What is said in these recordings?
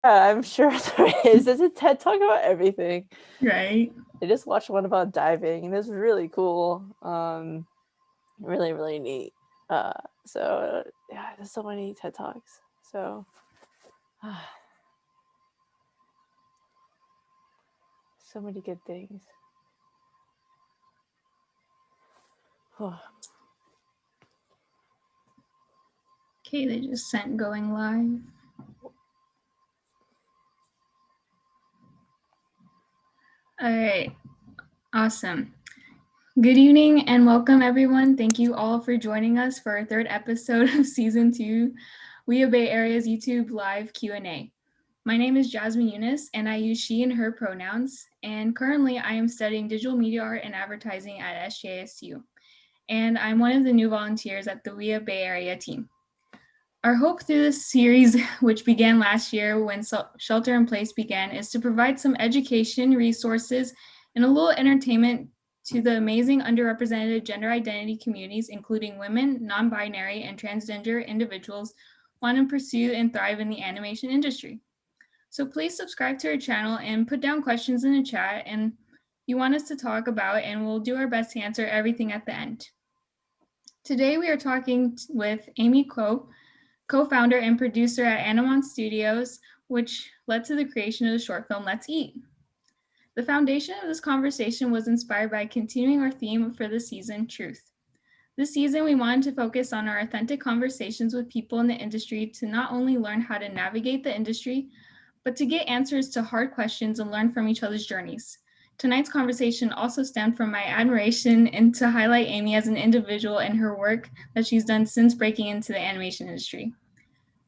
I'm sure there is. There's a TED Talk about everything. Right. I just watched one about diving, and it was really cool. Really, really neat. Uh, so yeah, there's so many TED Talks. So so many good things. Okay, they just sent going live. All right. Awesome. Good evening and welcome, everyone. Thank you all for joining us for our third episode of Season 2, We Bay Area's YouTube Live Q&A. My name is Jasmin Younis, and I use she and her pronouns. And currently, I am studying digital media art and advertising at SJSU. And I'm one of the new volunteers at the We Bay Area team. Our hope through this series, which began last year when Shelter in Place began, is to provide some education, resources, and a little entertainment to the amazing underrepresented gender identity communities, including women, non-binary, and transgender individuals want to pursue and thrive in the animation industry. So please subscribe to our channel and put down questions in the chat and you want us to talk about, and we'll do our best to answer everything at the end. Today we are talking with Amy Kuo, co-founder and producer at Animon Studios, which led to the creation of the short film Let's Eat. The foundation of this conversation was inspired by continuing our theme for the season, Truth. This season, we wanted to focus on our authentic conversations with people in the industry to not only learn how to navigate the industry, but to get answers to hard questions and learn from each other's journeys. Tonight's conversation also stemmed from my admiration and to highlight Amy as an individual and her work that she's done since breaking into the animation industry.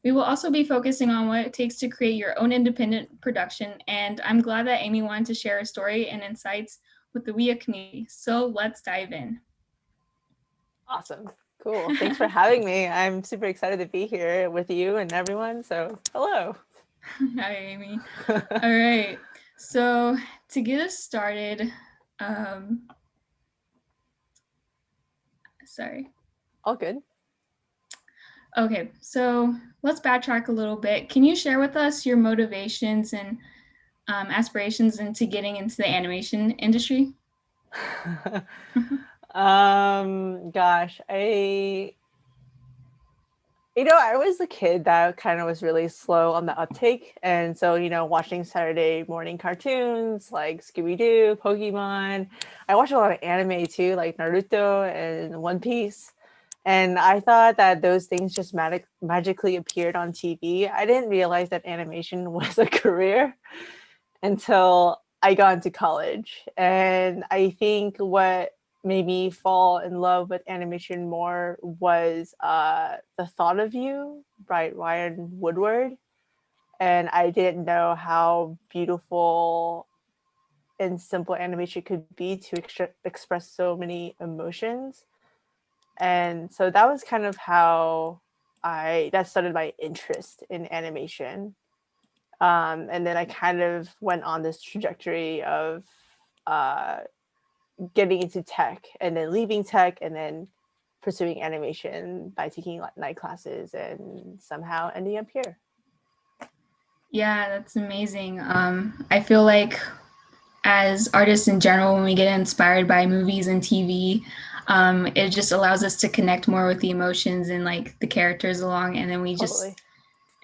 We will also be focusing on what it takes to create your own independent production, and I'm glad that Amy wanted to share her story and insights with the WIA community. So let's dive in. Awesome. Cool. Thanks for having me. I'm super excited to be here with you and everyone. So hello. Hi, Amy. All right. So to get us started, sorry. All good. Okay, so let's backtrack a little bit. Can you share with us your motivations and aspirations into getting into the animation industry? Gosh, I was a kid that kind of was really slow on the uptake. And so, watching Saturday morning cartoons like Scooby-Doo, Pokemon. I watched a lot of anime too, like Naruto and One Piece. And I thought that those things just magically appeared on TV. I didn't realize that animation was a career until I got into college. And I think what made me fall in love with animation more was The Thought of You by Ryan Woodward. And I didn't know how beautiful and simple animation could be to express so many emotions. And so that was kind of how that started my interest in animation. And then I kind of went on this trajectory of uh, getting into tech and then leaving tech and then pursuing animation by taking night classes and somehow ending up here. Yeah, that's amazing. I feel like as artists in general, when we get inspired by movies and TV, it just allows us to connect more with the emotions and like the characters along. And then we just,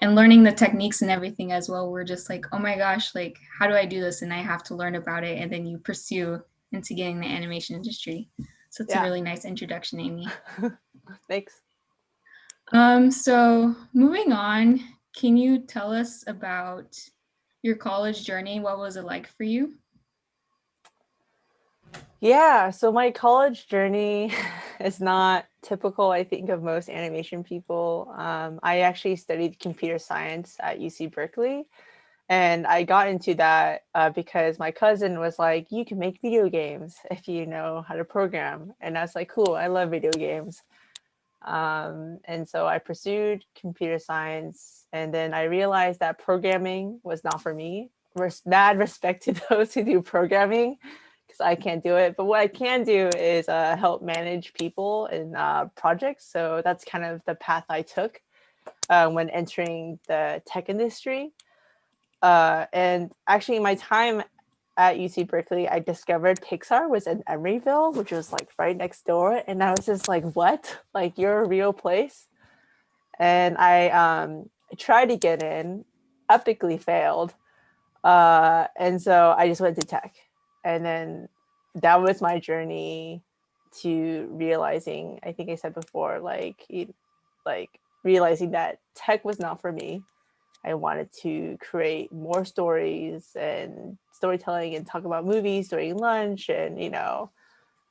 and learning the techniques and everything as well, we're just like, oh my gosh, like, how do I do this? And I have to learn about it. And then you pursue into getting the animation industry. So it's a really nice introduction, Amy. Thanks. So moving on, can you tell us about your college journey? What was it like for you? Yeah, so my college journey is not typical, I think, of most animation people. I actually studied computer science at UC Berkeley. And I got into that because my cousin was like, you can make video games if you know how to program. And I was like, cool, I love video games. And so I pursued computer science. And then I realized that programming was not for me. Mad respect to those who do programming because I can't do it. But what I can do is help manage people in projects. So that's kind of the path I took when entering the tech industry. And actually, my time at UC Berkeley, I discovered Pixar was in Emeryville, which was like right next door, and I was just like, "What? Like you're a real place?" And I tried to get in, epically failed, and so I just went to tech, and then that was my journey to realizing. I think I said before, like realizing that tech was not for me. I wanted to create more stories and storytelling and talk about movies during lunch and,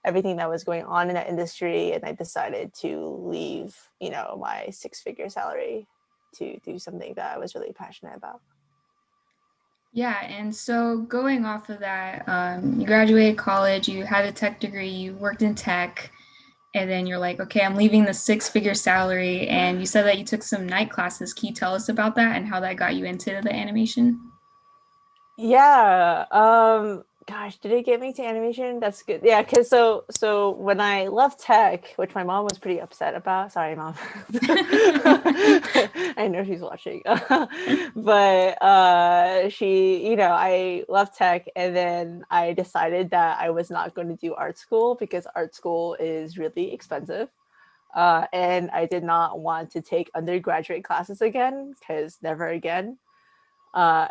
everything that was going on in that industry. And I decided to leave, my 6-figure salary to do something that I was really passionate about. Yeah, and so going off of that, you graduated college, you had a tech degree, you worked in tech, and then you're like, okay, I'm leaving the 6-figure salary. And you said that you took some night classes. Can you tell us about that and how that got you into the animation? Yeah. Gosh, did it get me to animation? That's good. Yeah, because so when I left tech, which my mom was pretty upset about. Sorry, mom. I know she's watching. But she, I left tech and then I decided that I was not going to do art school because art school is really expensive. And I did not want to take undergraduate classes again because never again. Uh,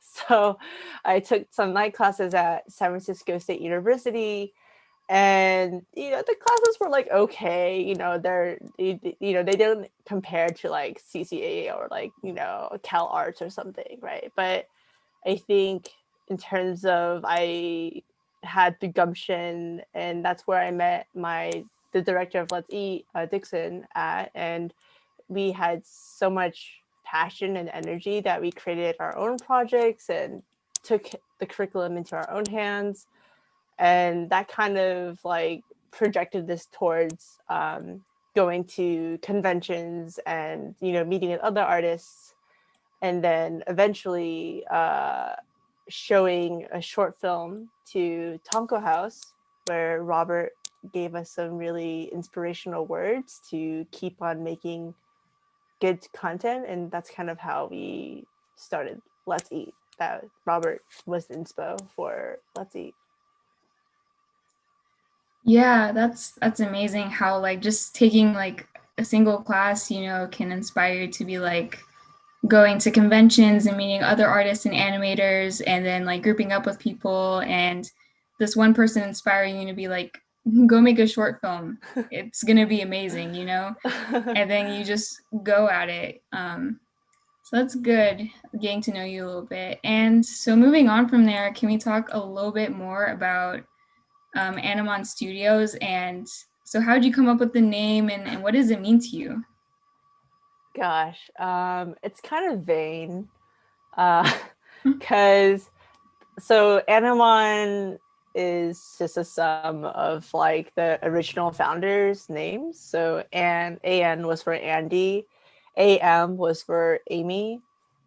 so I took some night classes at San Francisco State University, and the classes were like okay. They don't compare to like CCA or like Cal Arts or something, right? But I think in terms of I had the gumption, and that's where I met the director of Let's Eat, Dixon, at, and we had so much passion and energy that we created our own projects and took the curriculum into our own hands. And that kind of like projected this towards going to conventions and meeting with other artists, and then eventually showing a short film to Tonko House, where Robert gave us some really inspirational words to keep on making good content, and that's kind of how we started Let's Eat. That Robert was the inspo for Let's Eat. Yeah, that's amazing how like just taking like a single class, can inspire you to be like going to conventions and meeting other artists and animators and then like grouping up with people and this one person inspiring you to be like, go make a short film. It's gonna be amazing. And then you just go at it. So that's good getting to know you a little bit. And so moving on from there, can we talk a little bit more about Animon Studios? And so how did you come up with the name and what does it mean to you? Gosh, it's kind of vain, because so Animon is just a sum of like the original founders' names. So An was for Andy, Am was for Amy,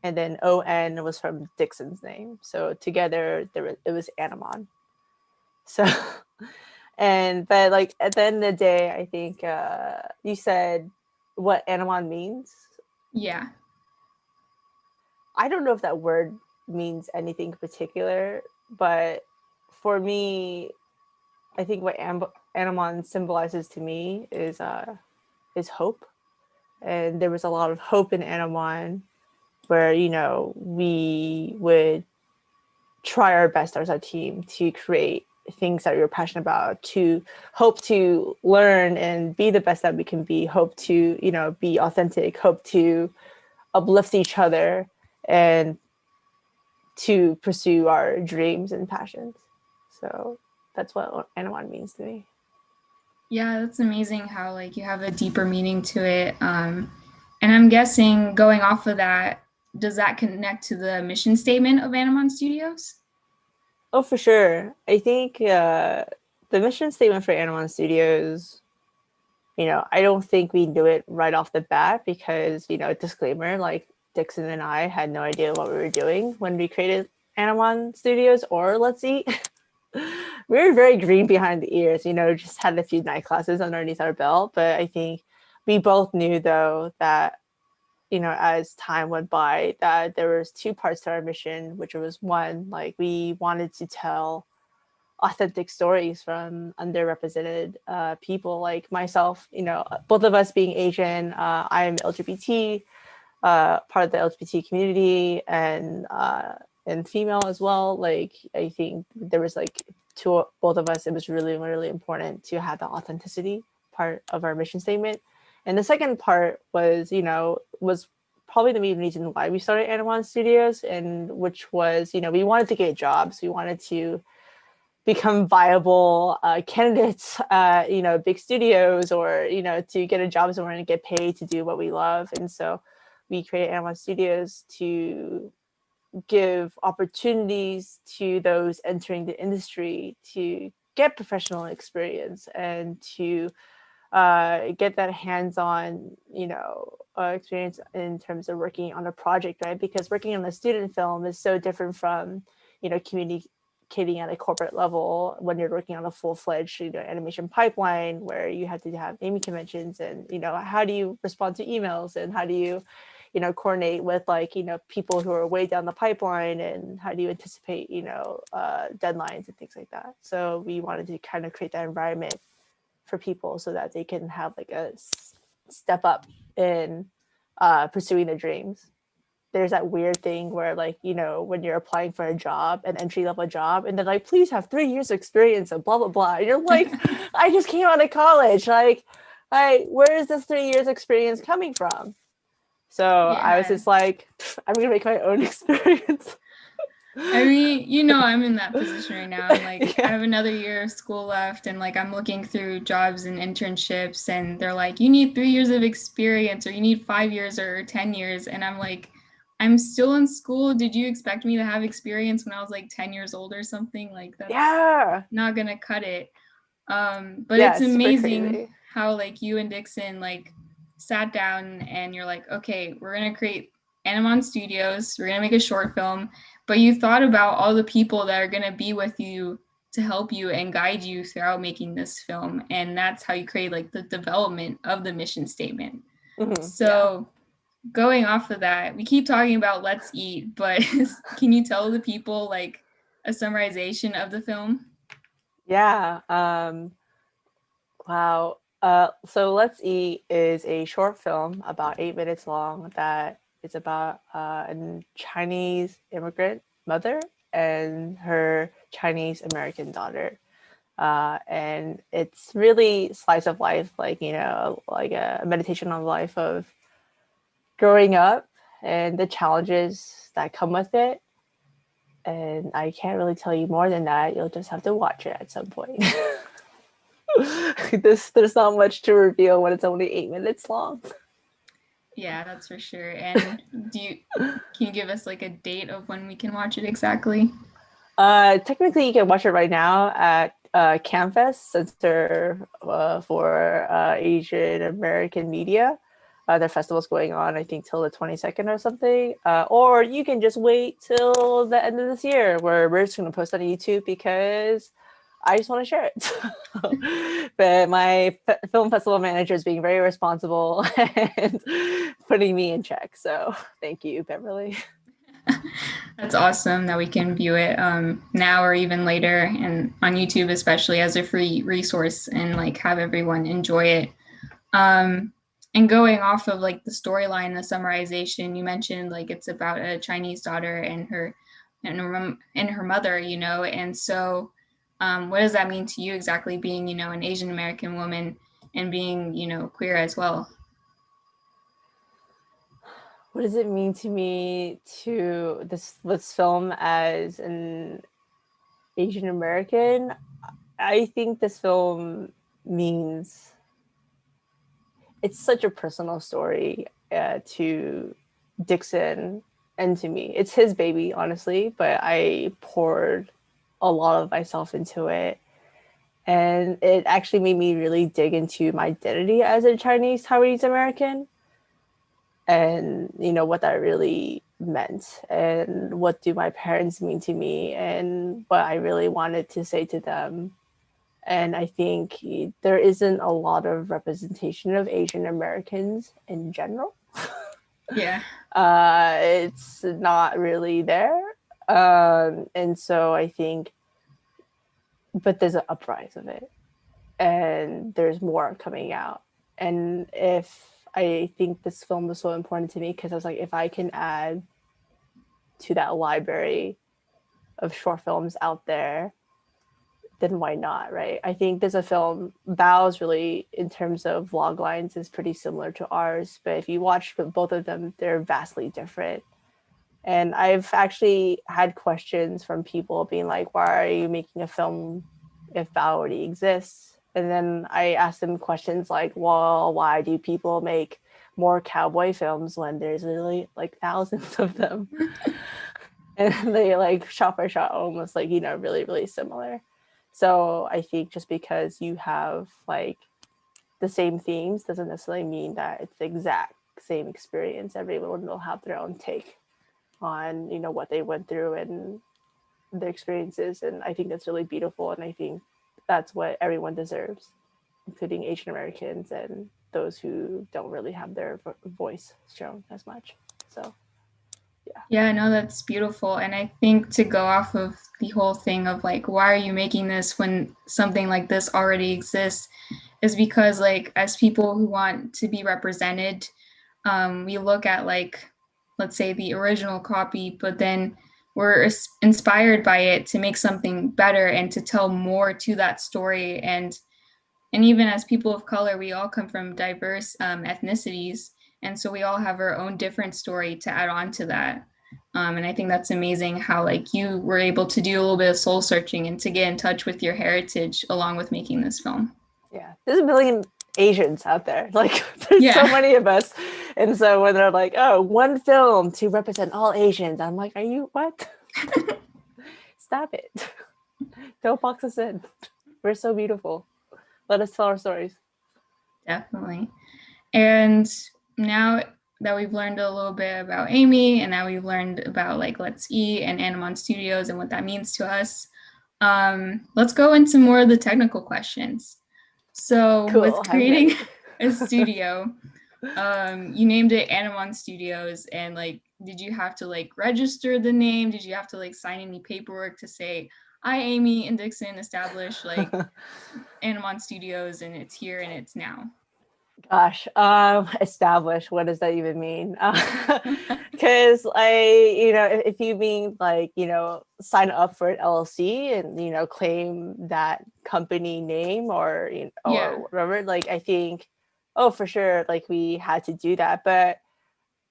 and then On was from Dixon's name. So together it was Animon. So but like at the end of the day, I think you said what Animon means. Yeah. I don't know if that word means anything particular, but for me, I think what Animon symbolizes to me is hope, and there was a lot of hope in Animon, where we would try our best as a team to create things that we were passionate about, to hope to learn and be the best that we can be, hope to be authentic, hope to uplift each other, and to pursue our dreams and passions. So that's what Animon means to me. Yeah, that's amazing how like you have a deeper meaning to it. And I'm guessing going off of that, does that connect to the mission statement of Animon Studios? Oh, for sure. I think the mission statement for Animon Studios, I don't think we knew it right off the bat because, disclaimer, like Dixon and I had no idea what we were doing when we created Animon Studios or Let's Eat. We were very green behind the ears, just had a few night classes underneath our belt. But I think we both knew, though, that as time went by, that there was two parts to our mission, which was one, like we wanted to tell authentic stories from underrepresented people like myself, both of us being Asian. I'm LGBT, part of the LGBT community, and female as well. Like I think there was like to both of us, it was really, really important to have the authenticity part of our mission statement. And the second part was, was probably the main reason why we started Animon Studios, and which was, we wanted to get jobs. We wanted to become viable candidates, big studios, or, to get a job somewhere and get paid to do what we love. And so we created Animon Studios to give opportunities to those entering the industry to get professional experience and to get that hands-on, experience in terms of working on a project, right? Because working on a student film is so different from, communicating at a corporate level when you're working on a full-fledged, animation pipeline where you have to have naming conventions and, how do you respond to emails and how do you, coordinate with like, people who are way down the pipeline, and how do you anticipate, deadlines and things like that. So we wanted to kind of create that environment for people so that they can have like a step up in pursuing their dreams. There's that weird thing where like, when you're applying for a job, an entry level job, and then like, please have 3 years experience and blah, blah, blah. And you're like, I just came out of college. Like, where is this 3 years experience coming from? So I was just like, I'm going to make my own experience. I mean, I'm in that position right now. I'm like, I have another year of school left, and like I'm looking through jobs and internships, and they're like, you need 3 years of experience, or you need 5 years or 10 years. And I'm like, I'm still in school. Did you expect me to have experience when I was like 10 years old or something? Like that's not gonna cut it. But it's amazing how like you and Dixon like sat down and you're like, okay, we're gonna create Animon Studios, we're gonna make a short film, but you thought about all the people that are gonna be with you to help you and guide you throughout making this film. And that's how you create like the development of the mission statement. So going off of that, we keep talking about Let's Eat, but can you tell the people like a summarization of the film? Yeah. Wow. So Let's Eat is a short film about 8 minutes long that is about a Chinese immigrant mother and her Chinese American daughter. And it's really slice of life, like, like a meditation on the life of growing up and the challenges that come with it. And I can't really tell you more than that. You'll just have to watch it at some point. There's not much to reveal when it's only 8 minutes long. Yeah, that's for sure. And can you give us like a date of when we can watch it exactly? Technically, you can watch it right now at CAMFest, Center for Asian American Media. Their festival's going on, I think, till the 22nd or something. Or you can just wait till the end of this year, where we're just going to post on YouTube because I just want to share it. But my film festival manager is being very responsible and putting me in check. So thank you, Beverly. That's awesome that we can view it now or even later, and on YouTube especially, as a free resource, and like have everyone enjoy it. And going off of like the storyline, the summarization, you mentioned like it's about a Chinese daughter and her mother, and so what does that mean to you exactly, being an Asian American woman and being queer as well? What does it mean to me to this film as an Asian American? I think this film means it's such a personal story to Dixon and to me. It's his baby, honestly, but I poured a lot of myself into it. And it actually made me really dig into my identity as a Chinese Taiwanese American, and what that really meant, and what do my parents mean to me, and what I really wanted to say to them. And I think there isn't a lot of representation of Asian Americans in general. Yeah. It's not really there. And so I think, but there's an uprise of it, and there's more coming out. And if I think this film was so important to me because I was like, if I can add to that library of short films out there, then why not, right? I think there's a film, Bow's really, in terms of vlog lines, is pretty similar to ours. But if you watch both of them, they're vastly different. And I've actually had questions from people being like, why are you making a film if Bao already exists? And then I asked them questions like, well, why do people make more cowboy films when there's literally like thousands of them? And they like shot for shot almost like, really, really similar. So I think just because you have like the same themes doesn't necessarily mean that it's the exact same experience. Everyone will have their own take on what they went through and their experiences, and I think that's really beautiful, and I think that's what everyone deserves, including Asian Americans and those who don't really have their voice shown as much. So Yeah, no, that's beautiful. And I think to go off of the whole thing of like, why are you making this when something like this already exists, is because like as people who want to be represented, we look at like, let's say the original copy, but then we're inspired by it to make something better and to tell more to that story. And even as people of color, we all come from diverse ethnicities, and so we all have our own different story to add on to that. And I think that's amazing how like you were able to do a little bit of soul searching and to get in touch with your heritage along with making this film. yeah, there's a million Asians out there. Like there's so many of us, and so when they're like, "Oh, one film to represent all Asians," I'm like, "Are you what? Stop it! Don't box us in. We're so beautiful. Let us tell our stories." Definitely. And now that we've learned a little bit about Amy, and now we've learned about like Let's Eat and Animon Studios and what that means to us, let's go into more of the technical questions. So Cool, with I'm creating ready. a studio, you named it Animon Studios, and like, did you have to like register the name? Did you have to like sign any paperwork to say, I, Amy and Dixon, established like Animon Studios, and it's here and it's now? Gosh, established. What does that even mean? Because if you mean like, sign up for an LLC and claim that company name or Yeah. or whatever, like I think, oh, for sure, like we had to do that, but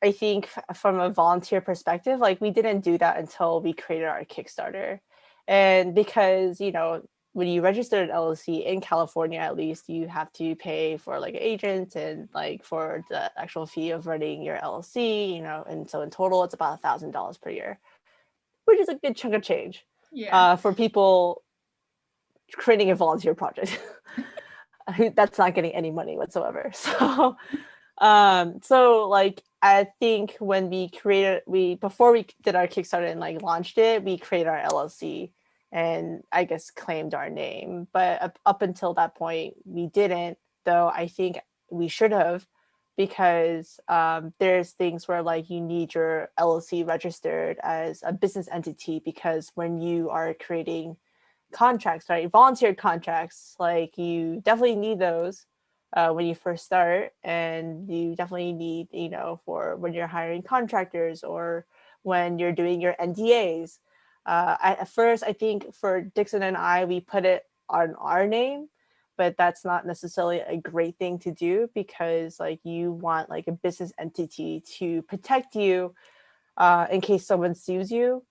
I think from a volunteer perspective, like we didn't do that until we created our Kickstarter, and because when you register an LLC in California, at least you have to pay for like an agent and like for the actual fee of running your LLC, and so in total it's about $1,000 per year, which is a good chunk of change for people creating a volunteer project. That's not getting any money whatsoever. So like I think when before we did our Kickstarter and like launched it, we created our LLC and I guess claimed our name. But up until that point, we didn't. Though I think we should have, because there's things where like you need your LLC registered as a business entity, because when you are creating contracts, right, volunteer contracts, like you definitely need those when you first start, and you definitely need for when you're hiring contractors or when you're doing your NDAs. At first I think for Dixon and I, we put it on our name, but that's not necessarily a great thing to do, because like you want like a business entity to protect you in case someone sues you.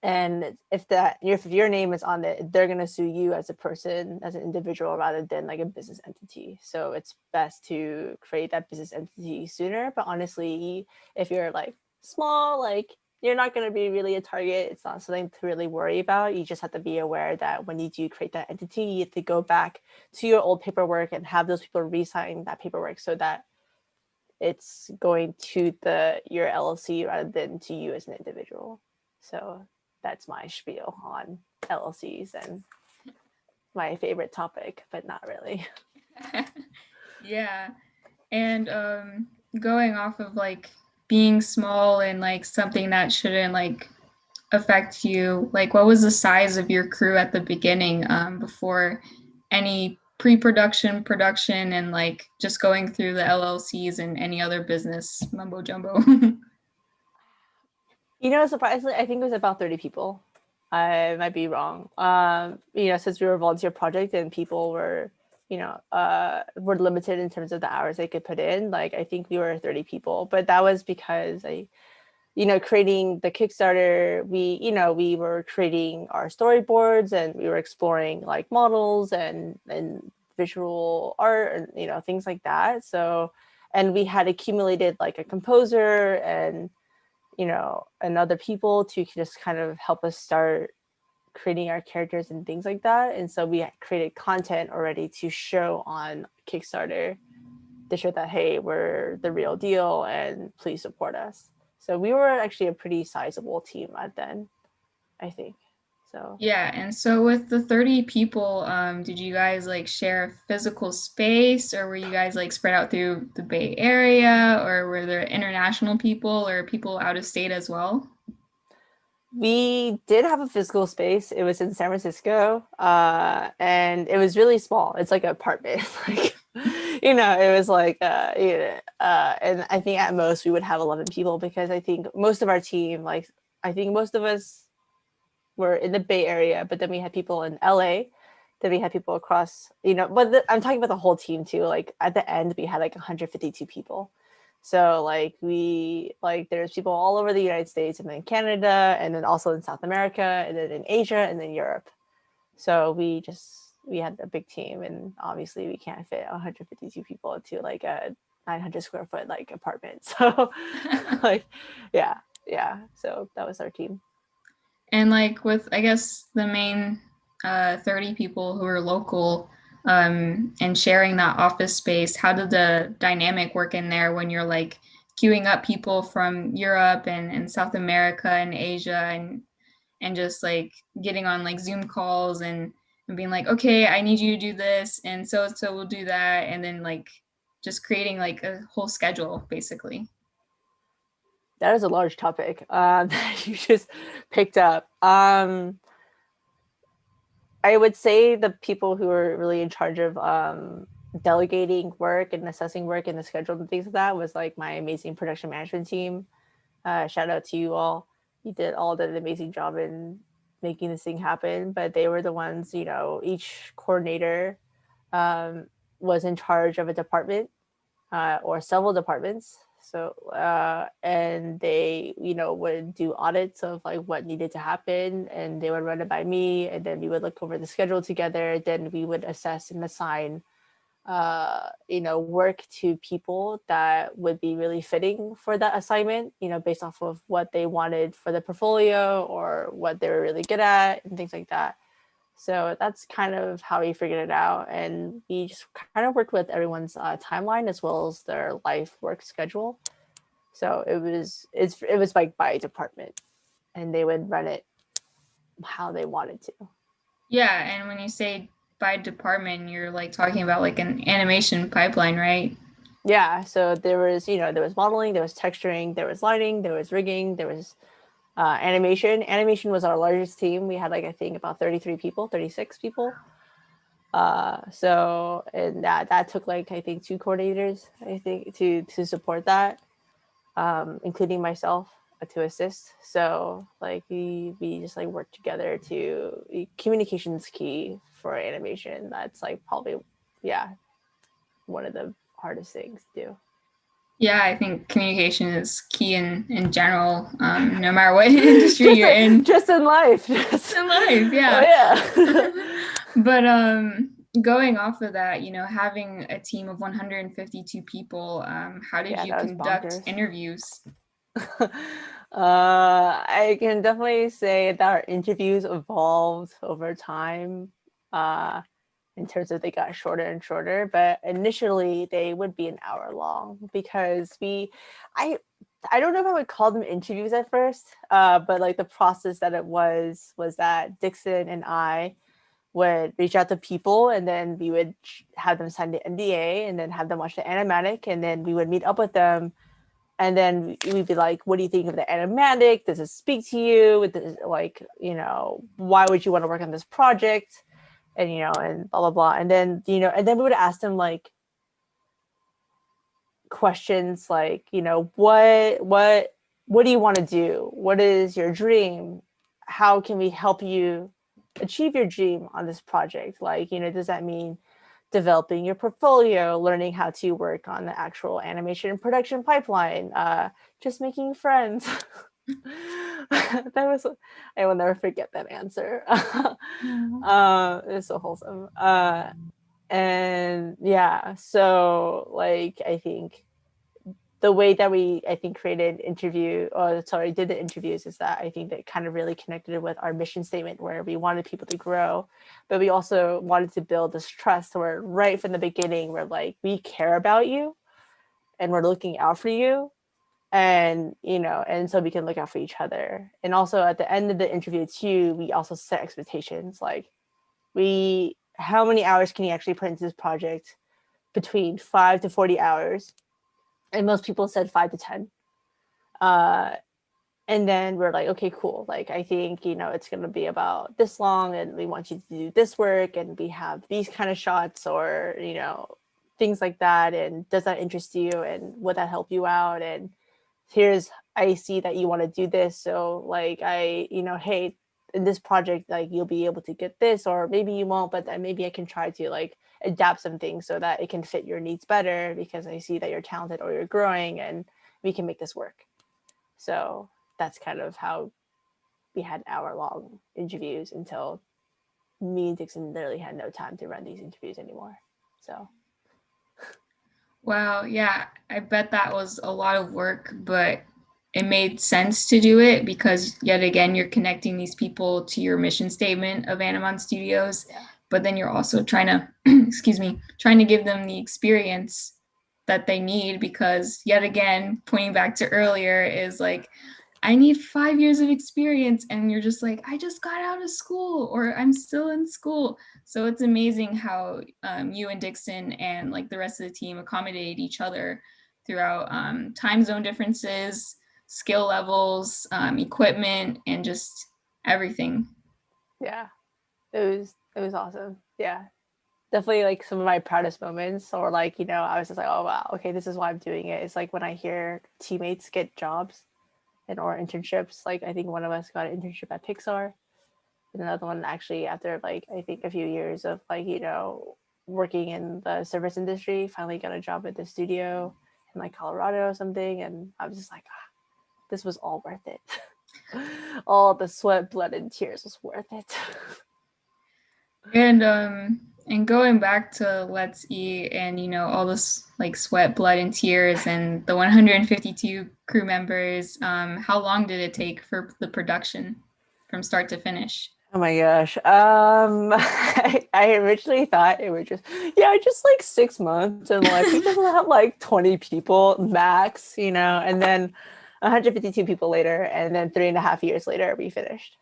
And if your name is on it, they're going to sue you as a person, as an individual, rather than like a business entity. So it's best to create that business entity sooner. But honestly, if you're like small, like you're not going to be really a target, it's not something to really worry about. You just have to be aware that when you do create that entity, you have to go back to your old paperwork and have those people re-sign that paperwork so that it's going to your LLC rather than to you as an individual. So that's my spiel on LLCs and my favorite topic, but not really. Yeah. And going off of like being small and like something that shouldn't like affect you, like what was the size of your crew at the beginning, before any pre-production, production, and like just going through the LLCs and any other business mumbo jumbo? Surprisingly, I think it was about 30 people. I might be wrong. Since we were a volunteer project and people were, were limited in terms of the hours they could put in. Like, I think we were 30 people, but that was because creating the Kickstarter, we were creating our storyboards and we were exploring like models and visual art and, things like that. So, and we had accumulated like a composer and and other people to just kind of help us start creating our characters and things like that. And so we created content already to show on Kickstarter to show that, hey, we're the real deal and please support us. So we were actually a pretty sizable team at then, I think. So Yeah, and so with the 30 people, did you guys like share a physical space, or were you guys like spread out through the Bay Area, or were there international people or people out of state as well? we did have a physical space. It was in San Francisco, and it was really small. It's like an apartment. Like, it was like, and I think at most we would have 11 people because I think most of our team, like, I think most of us were in the Bay Area, but then we had people in LA. Then we had people across, but I'm talking about the whole team too. Like at the end, we had like 152 people. So like there's people all over the United States and then Canada and then also in South America and then in Asia and then Europe. So we had a big team and obviously we can't fit 152 people into like a 900 square foot like apartment. So like yeah. So that was our team. And like with, I guess, the main 30 people who are local, and sharing that office space, how did the dynamic work in there when you're like queuing up people from Europe and South America and Asia, and just like getting on like Zoom calls and being like, okay, I need you to do this, and so we'll do that, and then like just creating like a whole schedule basically. That is a large topic that you just picked up. I would say the people who are really in charge of delegating work and assessing work and the schedule and things like that was like my amazing production management team. Shout out to you all. You did all did an amazing job in making this thing happen. But they were the ones, each coordinator was in charge of a department or several departments. So and they, would do audits of like what needed to happen, and they would run it by me, and then we would look over the schedule together. Then we would assess and assign, work to people that would be really fitting for that assignment, based off of what they wanted for the portfolio or what they were really good at and things like that. So that's kind of how we figured it out. And we just kind of worked with everyone's timeline as well as their life work schedule. So it was like by department, and they would run it how they wanted to. Yeah, and when you say by department, you're like talking about like an animation pipeline, right? Yeah. So there was modeling, there was texturing, there was lighting, there was rigging, there was animation. Animation was our largest team. We had like I think about 33 people, 36 people. So and that took like I think two coordinators I think to support that, including myself to assist. So like we just like work together to communication is key for animation. That's like probably yeah one of the hardest things to do. Yeah, I think communication is key in general, no matter what industry you're in. Just in life. Just in life, Oh yeah. yeah. But going off of that, having a team of 152 people, how did Yeah, you that was conduct bonkers. interviews? I can definitely say that our interviews evolved over time. Uh, in terms of they got shorter and shorter, but initially they would be an hour long because I I don't know if I would call them interviews at first, but like the process that it was that Dixon and I would reach out to people and then we would have them sign the NDA and then have them watch the animatic and then we would meet up with them and then we'd be like, what do you think of the animatic? Does it speak to you? Like, why would you want to work on this project? And and blah blah blah. And then and then we would ask them like questions like, what do you want to do? What is your dream? How can we help you achieve your dream on this project? Like, does that mean developing your portfolio, learning how to work on the actual animation production pipeline, just making friends? That was, I will never forget that answer. It was so wholesome. And yeah, so like I think the way that did the interviews is that I think that kind of really connected with our mission statement, where we wanted people to grow, but we also wanted to build this trust where right from the beginning we're like, we care about you and we're looking out for you, and and so we can look out for each other. And also at the end of the interview too, we also set expectations like, how many hours can you actually put into this project? Between 5 to 40 hours. And most people said 5 to 10. And then we're like, okay, cool. Like, I think, it's going to be about this long, and we want you to do this work, and we have these kind of shots, or, things like that. And does that interest you? And would that help you out? And I see that you want to do this. So like, hey, in this project, like you'll be able to get this, or maybe you won't, but then maybe I can try to like adapt some things so that it can fit your needs better, because I see that you're talented or you're growing, and we can make this work. So that's kind of how we had hour-long interviews until me and Dixon literally had no time to run these interviews anymore. So. Wow, yeah, I bet that was a lot of work, but it made sense to do it because yet again, you're connecting these people to your mission statement of Animon Studios, but then you're also trying to, trying to give them the experience that they need, because yet again, pointing back to earlier, is like, I need 5 years of experience. And you're just like, I just got out of school, or I'm still in school. So it's amazing how you and Dixon and like the rest of the team accommodate each other throughout time zone differences, skill levels, equipment, and just everything. Yeah, it was awesome. Yeah, definitely like some of my proudest moments, or like, I was just like, oh wow, okay, this is why I'm doing it. It's like when I hear teammates get jobs or internships. Like I think one of us got an internship at Pixar, and another one actually after like I think a few years of like, working in the service industry, finally got a job at the studio in like Colorado or something. And I was just like, this was all worth it. All the sweat, blood, and tears was worth it. And going back to Let's Eat, and all this like sweat, blood, and tears, and the 152 crew members, how long did it take for the production from start to finish? Oh my gosh. I originally thought it would just like 6 months, and like we just have like 20 people max, and then 152 people later, and then 3.5 years later we finished.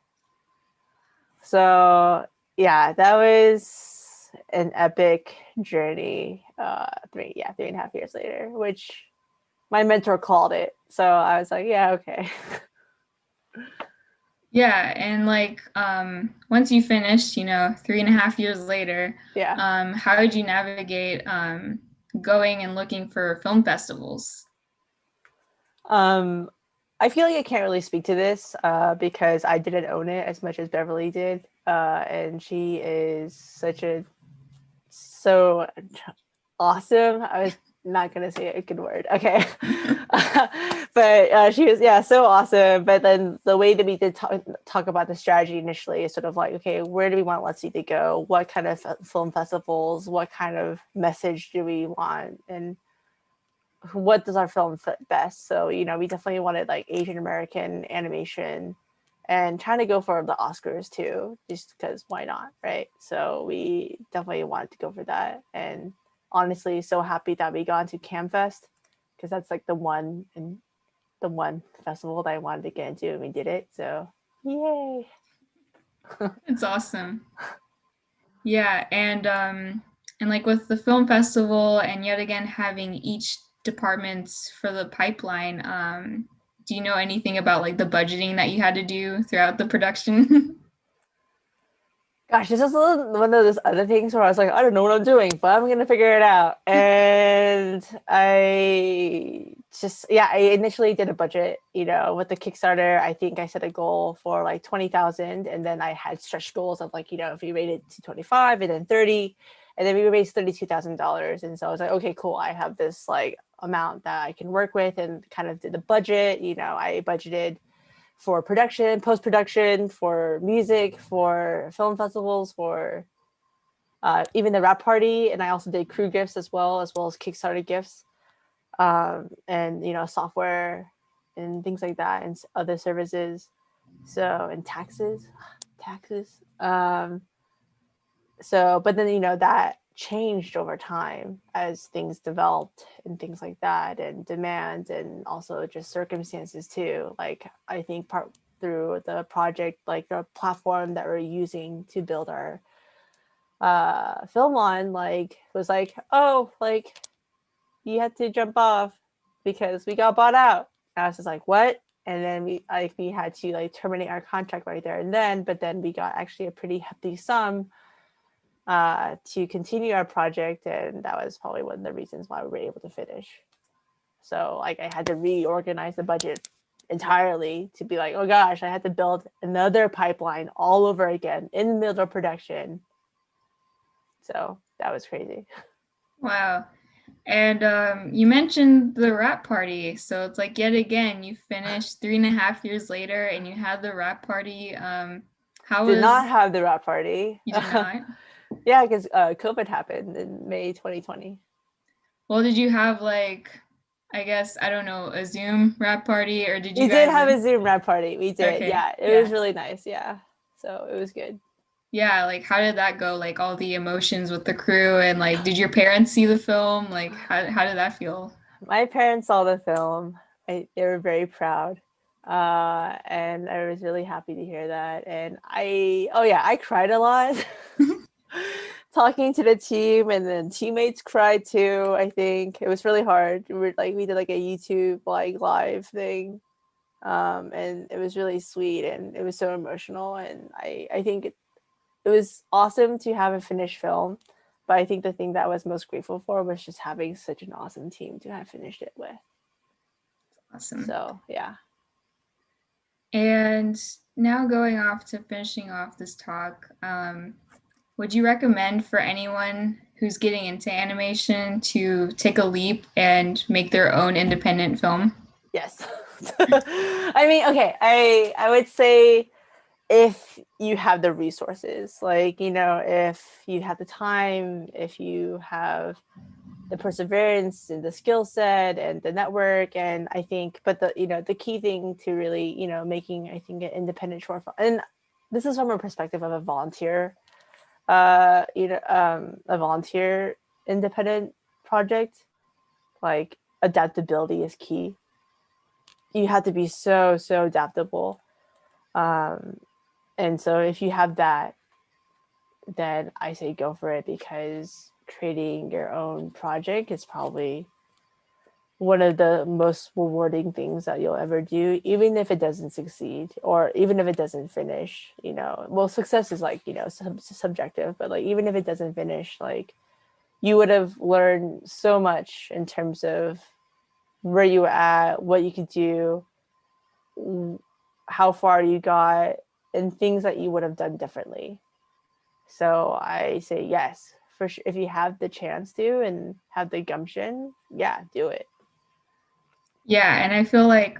So yeah, that was an epic journey. 3.5 years later, which my mentor called it. So I was like, yeah, okay. Yeah, and like once you finished, 3.5 years later, Yeah. how did you navigate going and looking for film festivals? I feel like I can't really speak to this because I didn't own it as much as Beverly did, and she is so awesome. I was not gonna say a good word, okay, but she was so awesome. But then the way that we did talk about the strategy initially is sort of like, okay, where do we want Let's See to go? What kind of film festivals? What kind of message do we want? And what does our film fit best? So, we definitely wanted like Asian American animation, and trying to go for the Oscars too, just because why not, right? So we definitely wanted to go for that. And honestly, so happy that we got into CamFest, because that's like the one festival that I wanted to get into, and we did it. So yay. It's awesome. Yeah, and like with the film festival, and yet again having each departments for the pipeline. Do you know anything about like the budgeting that you had to do throughout the production? Gosh, this is one of those other things where I was like, I don't know what I'm doing, but I'm gonna figure it out. And I initially did a budget, with the Kickstarter. I think I set a goal for like 20,000, and then I had stretch goals of like, if we made it to 25 and then 30, and then we raised $32,000. And so I was like, okay, cool. I have this like amount that I can work with, and kind of did the budget. I budgeted for production, post-production, for music, for film festivals, for even the rap party. And I also did crew gifts as well as Kickstarter gifts, and software and things like that, and other services. So, and taxes. So, but then that changed over time as things developed and things like that, and demand, and also just circumstances too. Like, I think part through the project, like the platform that we're using to build our film on, like, was like, oh, like, you had to jump off because we got bought out. And I was just like, what? And then we had to like terminate our contract right there and then, but then we got actually a pretty hefty sum to continue our project, and that was probably one of the reasons why we were able to finish. So like, I had to reorganize the budget entirely to be like, oh gosh, I had to build another pipeline all over again in the middle of production. So that was crazy. Wow. And you mentioned the rap party. So it's like, yet again, you finished 3.5 years later and you had the rap party. Did not have the rap party. You did not? Yeah, because COVID happened in May 2020. Well, did you have like, I guess, I don't know, a Zoom rap party, or did you We guys... did have a Zoom rap party. We did. Okay. Yeah, it was really nice. Yeah. So it was good. Yeah, like how did that go? Like all the emotions with the crew, and like, did your parents see the film? Like how did that feel? My parents saw the film. They were very proud. And I was really happy to hear that. And I cried a lot talking to the team, and then teammates cried too. I think it was really hard. We did like a YouTube like live thing. And it was really sweet, and it was so emotional. And I think it was awesome to have a finished film. But I think the thing that I was most grateful for was just having such an awesome team to have finished it with. Awesome. So, yeah. And now going off to finishing off this talk, would you recommend for anyone who's getting into animation to take a leap and make their own independent film? Yes. I mean, okay, I would say if you have the resources, like, if you have the time, if you have the perseverance and the skill set and the network, and I think, but the key thing to really, making, I think, an independent short film, and this is from a perspective of a volunteer, a volunteer independent project, like, adaptability is key. You have to be so adaptable. And so if you have that, then I say go for it, because creating your own project is probably one of the most rewarding things that you'll ever do, even if it doesn't succeed, or even if it doesn't finish. Well, success is like, subjective, but like, even if it doesn't finish, like, you would have learned so much in terms of where you were at, what you could do, how far you got, and things that you would have done differently. So I say yes, for sure. If you have the chance to and have the gumption, yeah, do it. Yeah, and I feel like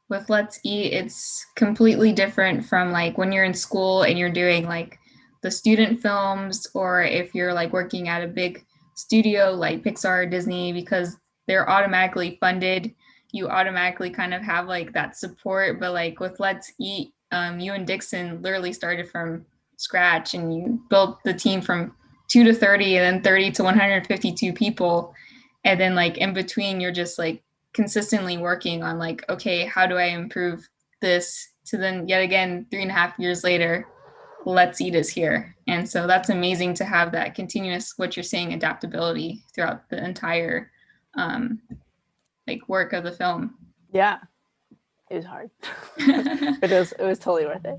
with Let's Eat, it's completely different from like when you're in school and you're doing like the student films, or if you're like working at a big studio like Pixar or Disney, because they're automatically funded. You automatically kind of have like that support. But like with Let's Eat, you and Dixon literally started from scratch, and you built the team from 2 to 30 and then 30 to 152 people. And then like in between, you're just like consistently working on like, okay, how do I improve this? To then yet again, 3.5 years later, Let's Eat is here. And so that's amazing to have that continuous, what you're saying, adaptability throughout the entire like work of the film. Yeah, it was hard, but it was totally worth it.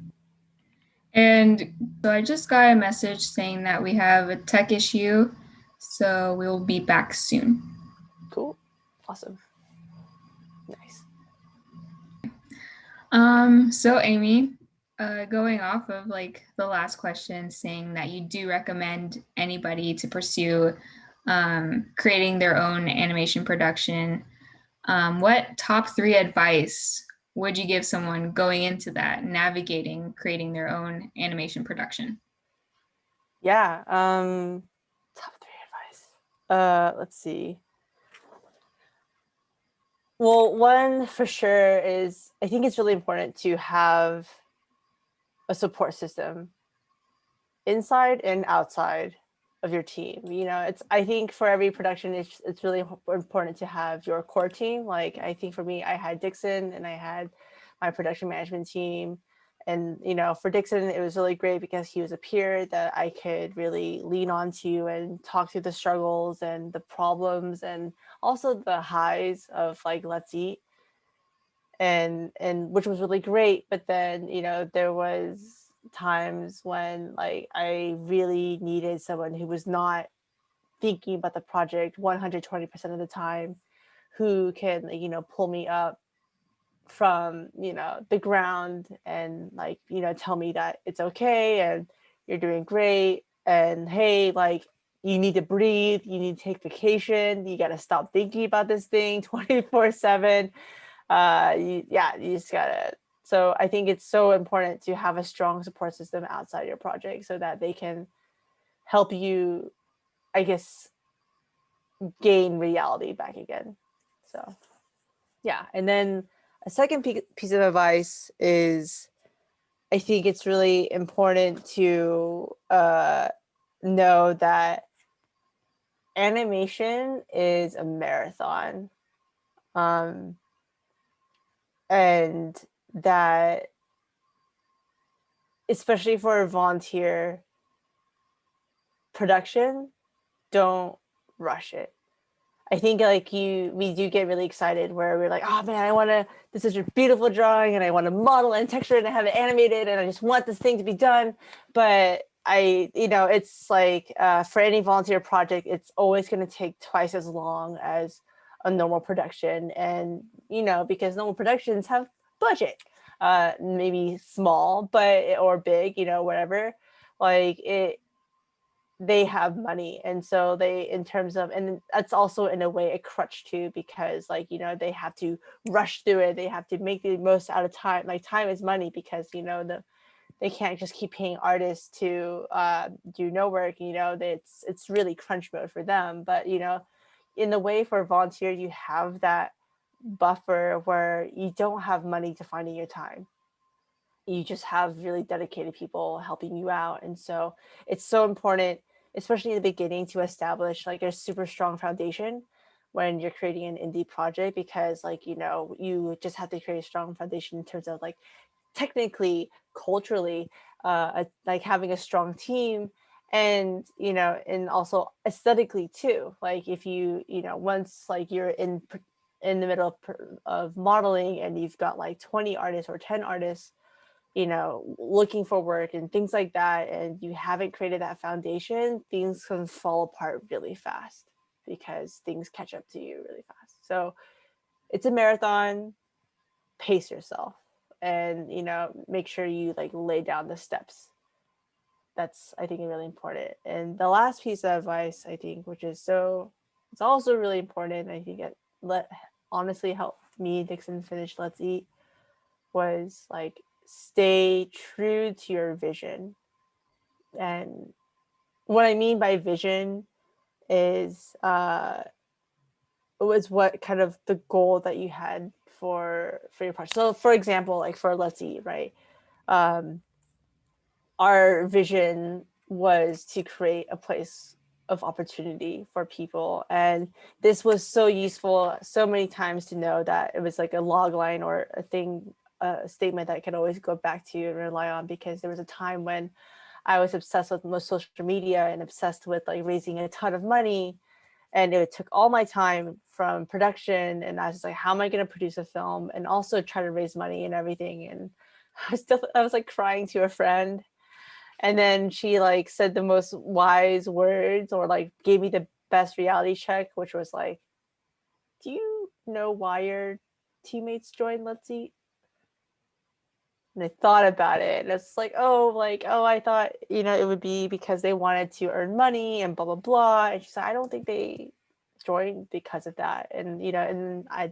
And so I just got a message saying that we have a tech issue, so we'll be back soon. Cool. Awesome. Nice. So Amy, going off of like the last question, saying that you do recommend anybody to pursue creating their own animation production, what top 3 advice would you give someone going into that, navigating creating their own animation production? Yeah. Top 3 advice. Let's see. Well, one for sure is I think it's really important to have a support system inside and outside of your team. It's I think for every production it's really important to have your core team. Like I think for me, I had Dixon and I had my production management team. And for Dixon, it was really great because he was a peer that I could really lean onto and talk through the struggles and the problems and also the highs of like let's eat, and which was really great. But then there was times when like I really needed someone who was not thinking about the project 120% of the time, who can pull me up from the ground and like tell me that it's okay and you're doing great, and hey, like you need to breathe, you need to take vacation, you got to stop thinking about this thing 24/7. You just gotta. So I think it's so important to have a strong support system outside your project so that they can help you, I guess, gain reality back again. So yeah. And then a second piece of advice is I think it's really important to know that animation is a marathon. And that especially for a volunteer production, don't rush it. I think like we do get really excited where we're like, oh man, this is a beautiful drawing and I want to model and texture it and have it animated and I just want this thing to be done. But it's like for any volunteer project, it's always going to take twice as long as a normal production. And, because normal productions have budget, maybe small, or big, whatever, like they have money. And so in terms of, and that's also in a way a crutch too, because like they have to rush through it, they have to make the most out of time. Like time is money, because they can't just keep paying artists to do no work. It's really crunch mode for them. But in the way for a volunteer, you have that buffer where you don't have money to find in your time, you just have really dedicated people helping you out. And so it's so important, especially in the beginning, to establish like a super strong foundation when you're creating an indie project, because like you just have to create a strong foundation in terms of like technically, culturally, like having a strong team, and and also aesthetically too. Like if once like you're in the middle of modeling and you've got like 20 artists or 10 artists looking for work and things like that, and you haven't created that foundation, things can fall apart really fast because things catch up to you really fast. So it's a marathon. Pace yourself, and make sure you like lay down the steps. That's, I think, really important. And the last piece of advice, I think, which is it's also really important, I think it honestly helped me, Dixon, finish Let's Eat, was like stay true to your vision. And what I mean by vision is it was what kind of the goal that you had for your project. So for example, like for Let's Eat, right? Our vision was to create a place of opportunity for people, and this was so useful so many times to know that it was like a log line or a statement that I could always go back to and rely on, because there was a time when I was obsessed with most social media and obsessed with like raising a ton of money, And it took all my time from production, and I was like, how am I going to produce a film and also try to raise money and everything? And I was like crying to a friend, and then she like said the most wise words, or like gave me the best reality check, which was like, do you know why your teammates joined Let's Eat? And I thought about it, and it's like, I thought, it would be because they wanted to earn money and blah blah blah. And she said, I don't think they joined because of that. And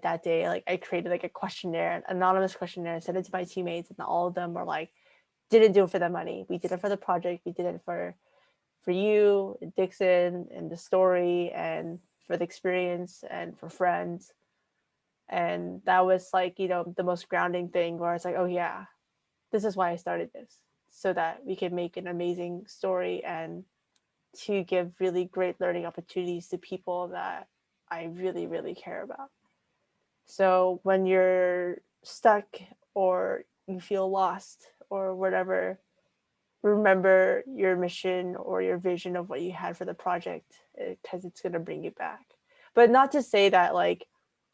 that day, like, I created like a questionnaire, an anonymous questionnaire, and sent it to my teammates, and all of them were like, didn't do it for the money. We did it for the project. We did it for you, Dixon, and the story, and for the experience, and for friends. And that was like, the most grounding thing, where it's like, oh yeah, this is why I started this, so that we can make an amazing story and to give really great learning opportunities to people that I really, really care about. So when you're stuck or you feel lost or whatever, remember your mission or your vision of what you had for the project, because it's going to bring you back. But not to say that like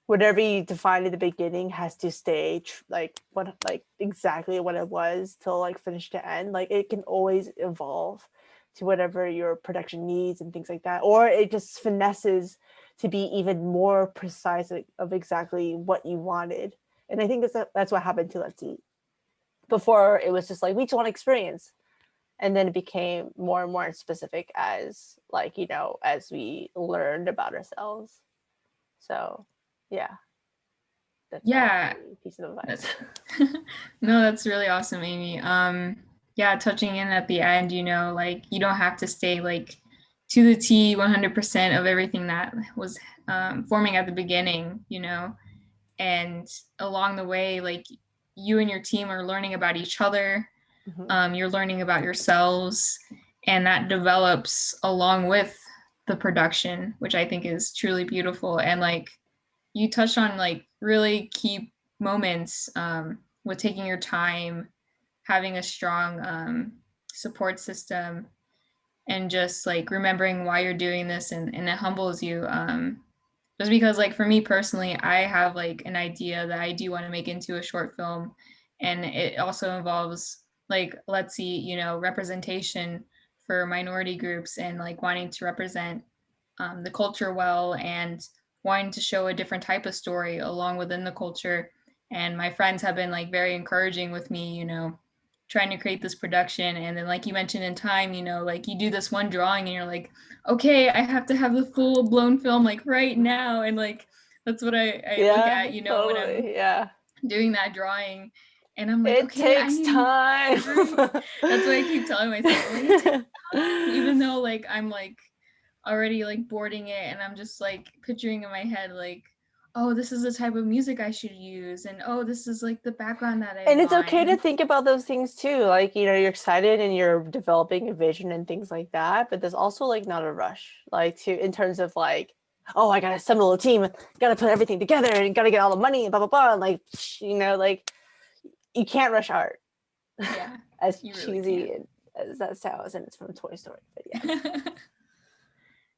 whatever you defined at the beginning has to stay like exactly what it was till like finish to end. Like it can always evolve to whatever your production needs and things like that, or it just finesses to be even more precise of exactly what you wanted. And I think that's what happened to Let's Eat. Before, it was just like, we just want experience, and then it became more and more specific as like, as we learned about ourselves. So yeah, that's Yeah, my piece of advice. no, that's really awesome, Amy. Yeah, touching in at the end, like you don't have to stay like to the T 100% of everything that was forming at the beginning, and along the way, like you and your team are learning about each other. You're learning about yourselves, and that develops along with the production, which I think is truly beautiful. And like you touched on like really key moments with taking your time, having a strong support system, and just like remembering why you're doing this, and it humbles you. Just because like for me personally, I have like an idea that I do want to make into a short film, and it also involves like, let's see, representation for minority groups, and like wanting to represent the culture well, and wanting to show a different type of story along within the culture. And my friends have been like very encouraging with me, trying to create this production. And then like you mentioned in time, like you do this one drawing and you're like, okay, I have to have the full blown film like right now. And like that's what I look at, totally. when I'm doing that drawing. And I'm like, it okay, takes time. That's what I keep telling myself. I'm like, it takes time, even though like I'm like already like boarding it, and I'm just like picturing in my head like, oh, this is the type of music I should use, and oh, this is like the background that I And want. it's okay to think about those things too. Like, you're excited and you're developing a vision and things like that, but there's also like not a rush, like in terms of like, oh, I gotta assemble a team, gotta put everything together, and gotta get all the money and blah blah blah. And like, like you can't rush art. Yeah, as you really cheesy as that sounds, and it's from Toy Story, but yeah.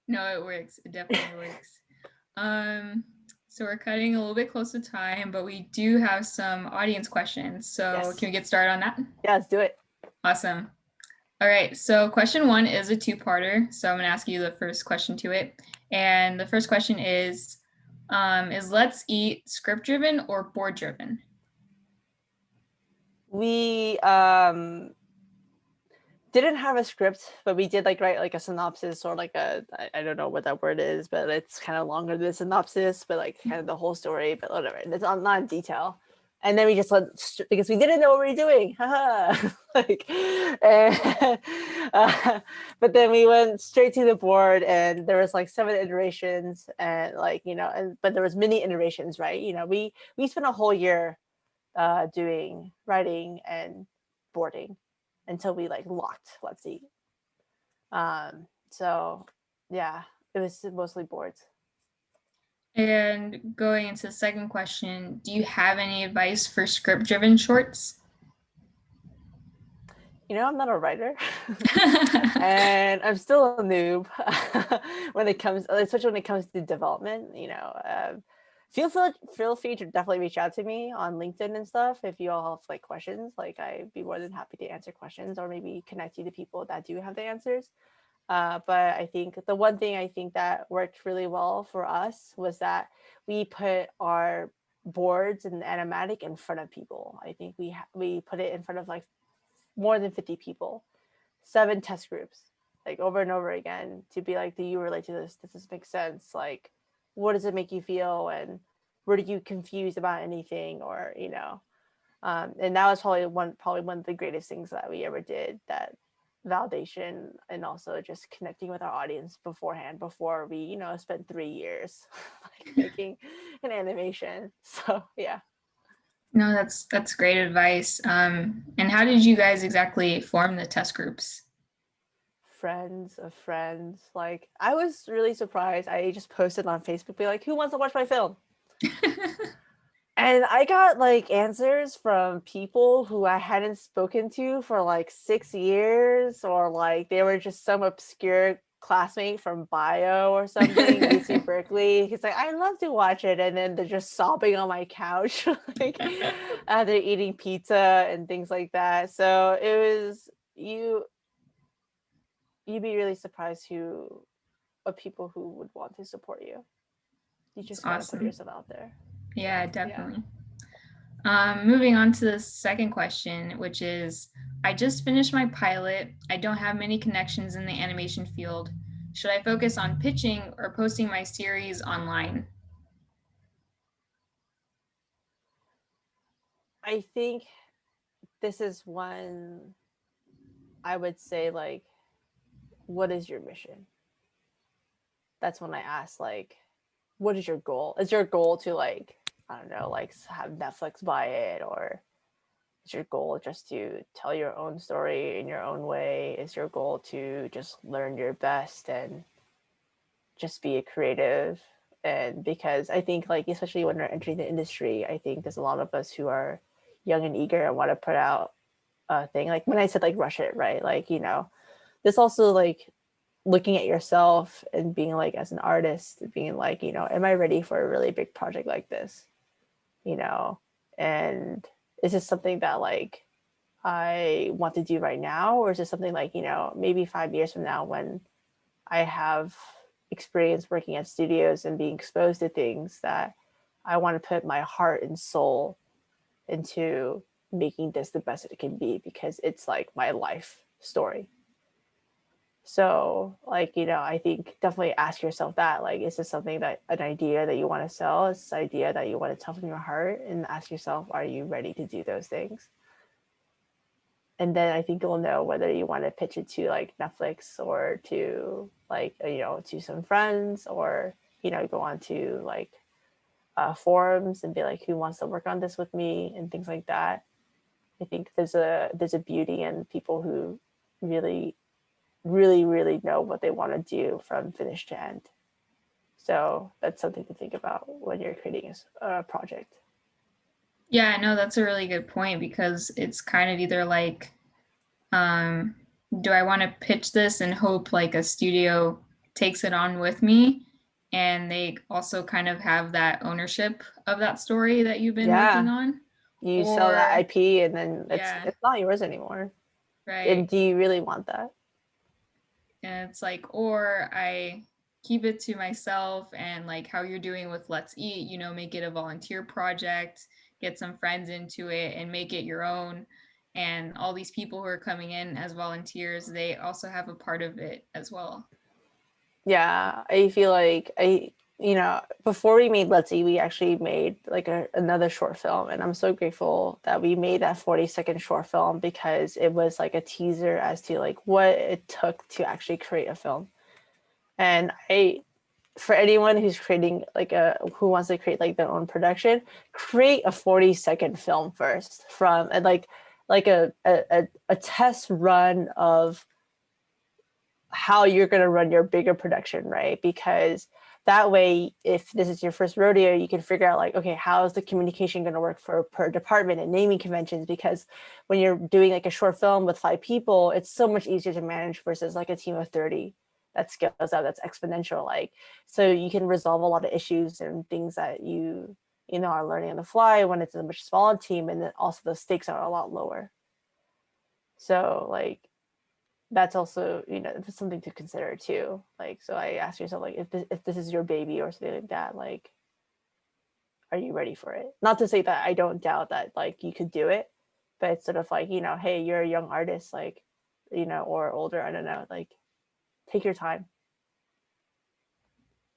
No, it works. It definitely works. So we're cutting a little bit close to time, but we do have some audience questions. So Yes. Can we get started on that? Yeah, let's do it. Awesome. All right. So question 1 is a 2-parter. So I'm going to ask you the first question to it. And the first question is Let's Eat script driven or board driven? We didn't have a script, but we did like write like a synopsis, or like I don't know what that word is, but it's kind of longer than synopsis, but like kind of the whole story, but whatever. It's not in detail. And then we just because we didn't know what we were doing. Like, and, but then we went straight to the board, and there was like 7 iterations, and like, but there was many iterations, right? We spent a whole year doing writing and boarding until we like locked Let's Eat. So yeah, it was mostly boards. And going into the second question, do you have any advice for script driven shorts? I'm not a writer. And I'm still a noob when it comes, especially when it comes to development. Feel free to definitely reach out to me on LinkedIn and stuff if you all have like questions. Like I'd be more than happy to answer questions or maybe connect you to people that do have the answers. But I think the one thing I think that worked really well for us was that we put our boards and animatic in front of people. I think we put it in front of like more than 50 people, 7 test groups, like over and over again to be like, do you relate to this? Does this make sense? Like, what does it make you feel? And were you confused about anything? Or, and that was probably one of the greatest things that we ever did, that validation and also just connecting with our audience beforehand before we, spent 3 years like making an animation. So yeah. No, that's great advice. And how did you guys exactly form the test groups? Friends of friends. Like I was really surprised. I just posted on Facebook, be like, who wants to watch my film? And I got like answers from people who I hadn't spoken to for like 6 years, or like they were just some obscure classmate from bio or something, UC Berkeley. He's like, I love to watch it. And then they're just sobbing on my couch, like they're eating pizza and things like that. So it was you'd be really surprised of people who would want to support you. You It's just got to put awesome. yourself out there. Yeah, definitely. Moving on to the second question, which is, I just finished my pilot. I don't have many connections in the animation field. Should I focus on pitching or posting my series online? I think this is one I would say, like, what is your mission? That's when I ask, like, what is your goal? Is your goal to, like, I don't know, like have Netflix buy it? Or is your goal just to tell your own story in your own way? Is your goal to just learn your best and just be a creative? And because I think, like, especially when we're entering the industry, I think there's a lot of us who are young and eager and want to put out a thing. Like when I said like rush it, right? Like, this also like looking at yourself and being like, as an artist, being like, am I ready for a really big project like this? And is this something that like I want to do right now? Or is it something like, maybe 5 years from now when I have experience working at studios and being exposed to things, that I want to put my heart and soul into making this the best it can be, because it's like my life story. So like, I think definitely ask yourself that, like, is this something that an idea that you want to sell? Is this idea that you want to tell from your heart? And ask yourself, are you ready to do those things? And then I think you'll know whether you want to pitch it to like Netflix or to like, to some friends, or, go on to like forums and be like, who wants to work on this with me and things like that. I think there's a beauty in people who really, really, really know what they want to do from finish to end. So that's something to think about when you're creating a project. Yeah, no, that's a really good point, because it's kind of either like, do I want to pitch this and hope like a studio takes it on with me, and they also kind of have that ownership of that story that you've been working Yeah, on? you sell that Or, IP and then it's yeah, it's not yours anymore. And right. do you really want that? And it's like, or I keep it to myself, and like how you're doing with Let's Eat, make it a volunteer project, get some friends into it and make it your own. And all these people who are coming in as volunteers, they also have a part of it as well. Yeah, I feel like before we made Let's Eat, we actually made like another short film, and I'm so grateful that we made that 40-second short film, because it was like a teaser as to like what it took to actually create a film. And for anyone who's creating like who wants to create like their own production, create a 40-second film first, from and like a test run of how you're going to run your bigger production, right? Because that way, if this is your first rodeo, you can figure out like, okay, how is the communication going to work for per department and naming conventions? Because when you're doing like a short film with 5 people, it's so much easier to manage versus like a team of 30 that scales out, that's exponential. Like, so you can resolve a lot of issues and things that you know are learning on the fly when it's a much smaller team, and then also the stakes are a lot lower. So like that's also, you know, that's something to consider too. Like, so I ask yourself, like, if this is your baby or something like that, like, are you ready for it? Not to say that I don't doubt that, like, you could do it, but it's sort of like, you know, hey, you're a young artist, like, you know, or older, I don't know, like, take your time.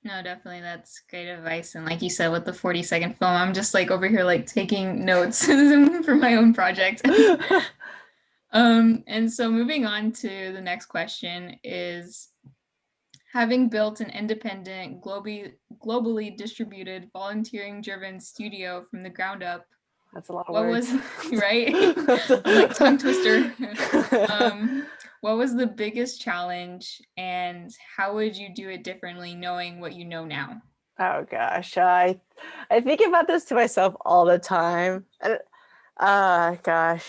No, definitely. That's great advice. And like you said, with the 40-second film, I'm just like over here, like taking notes for my own project. And so moving on to the next question is, having built an independent, globally distributed, volunteering-driven studio from the ground up, That's a lot of what words. was, right? I'm like tongue twister. What was the biggest challenge, and how would you do it differently knowing what you know now? Oh gosh, I think about this to myself all the time. Gosh.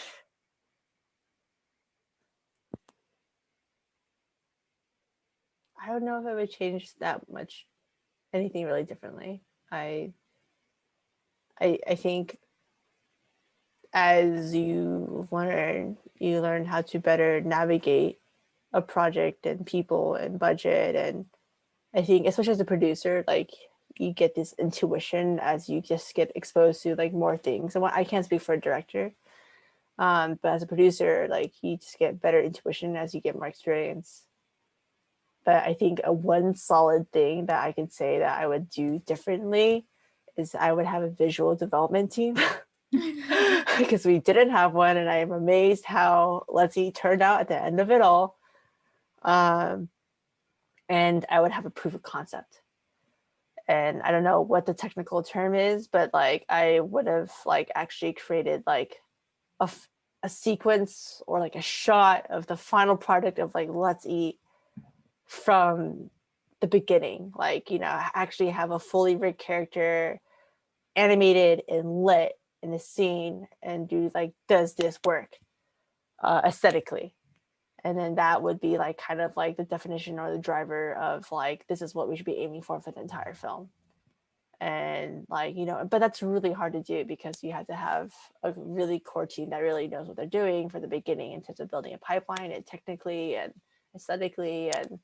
I don't know if I would change that much, anything really differently. I think as you learn how to better navigate a project and people and budget. And I think especially as a producer, like you get this intuition as you just get exposed to like more things. And I can't speak for a director, but as a producer, like you just get better intuition as you get more experience. But I think a one solid thing that I could say that I would do differently is I would have a visual development team. Because we didn't have one, and I am amazed how Let's See turned out at the end of it all. And I would have a proof of concept. And I don't know what the technical term is, but like I would have like actually created like a, a sequence or like a shot of the final product of like Let's Eat from the beginning. Like, you know, actually have a fully rigged character animated and lit in the scene and do like, does this work aesthetically? And then that would be like kind of like the definition or the driver of like, this is what we should be aiming for the entire film. And like, you know, but that's really hard to do because you have to have a really core team that really knows what they're doing for the beginning in terms of building a pipeline and technically and aesthetically and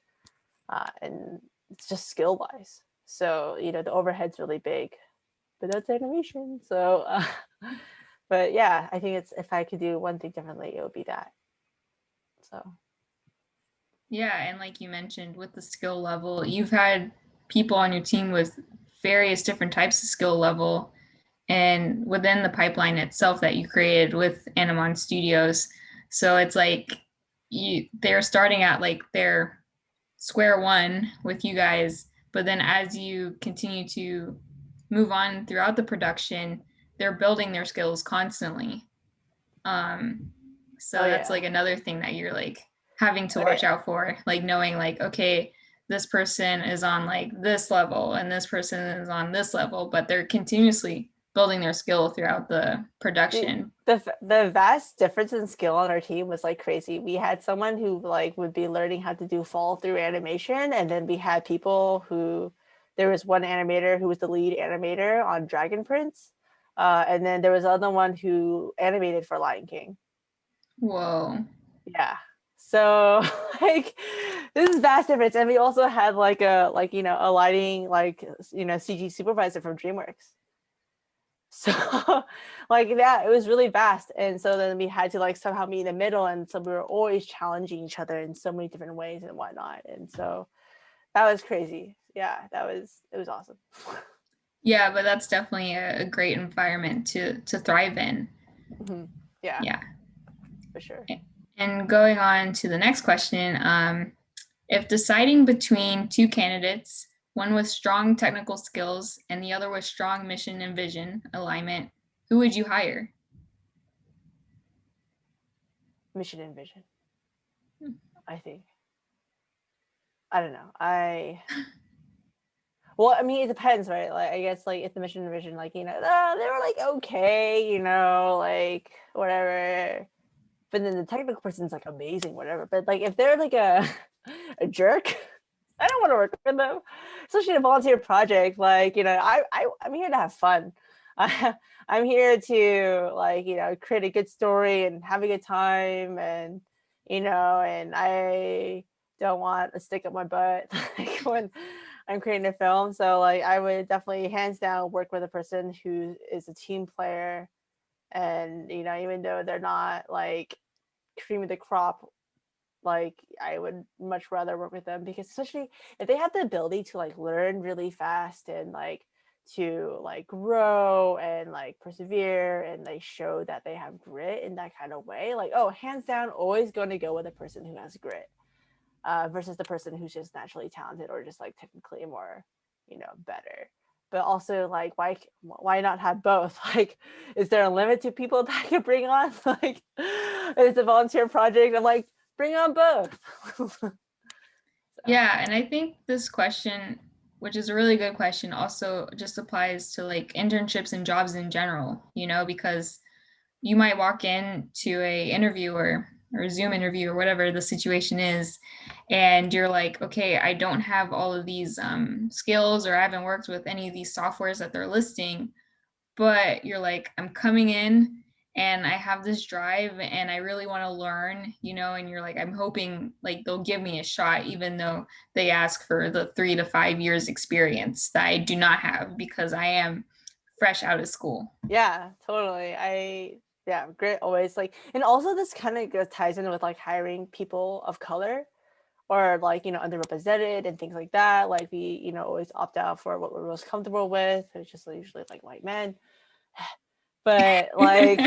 it's just skill wise. So, you know, the overhead's really big, but that's animation. So, but yeah, I think it's, if I could do one thing differently, it would be that. So, Yeah, and like you mentioned, with the skill level, you've had people on your team with various different types of skill level, and within the pipeline itself that you created with Animon Studios. So it's like they're starting at like their square one with you guys, but then as you continue to move on throughout the production, they're building their skills constantly. So that's like another thing that you're like having to watch out for, like knowing like, okay, this person is on like this level and this person is on this level, but they're continuously building their skill throughout the production. The vast difference in skill on our team was like crazy. We had someone who like would be learning how to do fall through animation, and then we had people who, there was one animator who was the lead animator on Dragon Prince, and then there was another one who animated for Lion King. Whoa. Yeah. So like this is vast difference. And we also had like a, like, you know, a lighting, like, you know, CG supervisor from DreamWorks. So like that, it was really vast. And so then we had to like somehow meet in the middle. And so we were always challenging each other in so many different ways and whatnot. And so that was crazy. Yeah, it was awesome. Yeah, but that's definitely a great environment to thrive in. Mm-hmm. Yeah. Yeah. For sure. And going on to the next question, if deciding between two candidates, one with strong technical skills and the other with strong mission and vision alignment, who would you hire? Mission and vision. I think. I don't know. Well, I mean, it depends, right? Like, I guess, like, if the mission and vision, like, they were, like, okay, like, whatever. But then the technical person's, like, amazing, whatever. But, like, if they're, like, a, a jerk, I don't want to work with them. Especially in a volunteer project. Like, I'm here to have fun. I'm here to, like, create a good story and have a good time. And, and I don't want a stick up my butt like when I'm creating a film. So like I would definitely hands down work with a person who is a team player, and even though they're not like cream of the crop, like I would much rather work with them, because especially if they have the ability to like learn really fast and like to like grow and like persevere and like show that they have grit in that kind of way, like, oh, hands down, always going to go with a person who has grit, versus the person who's just naturally talented or just like technically more, better. But also, like, why not have both? Like, is there a limit to people that I can bring on? Like, it's a volunteer project. I'm like, bring on both. So. Yeah, and I think this question, which is a really good question, also just applies to like internships and jobs in general, because you might walk into a interview or Zoom interview or whatever the situation is, and you're like, okay, I don't have all of these skills, or I haven't worked with any of these softwares that they're listing, but you're like, I'm coming in and I have this drive and I really want to learn, and you're like, I'm hoping like they'll give me a shot, even though they ask for the 3 to 5 years experience that I do not have because I am fresh out of school. Yeah, totally. Yeah, grit always, like, and also this kind of ties in with like hiring people of color, or like underrepresented and things like that. Like we always opt out for what we're most comfortable with, which is usually like white men. But like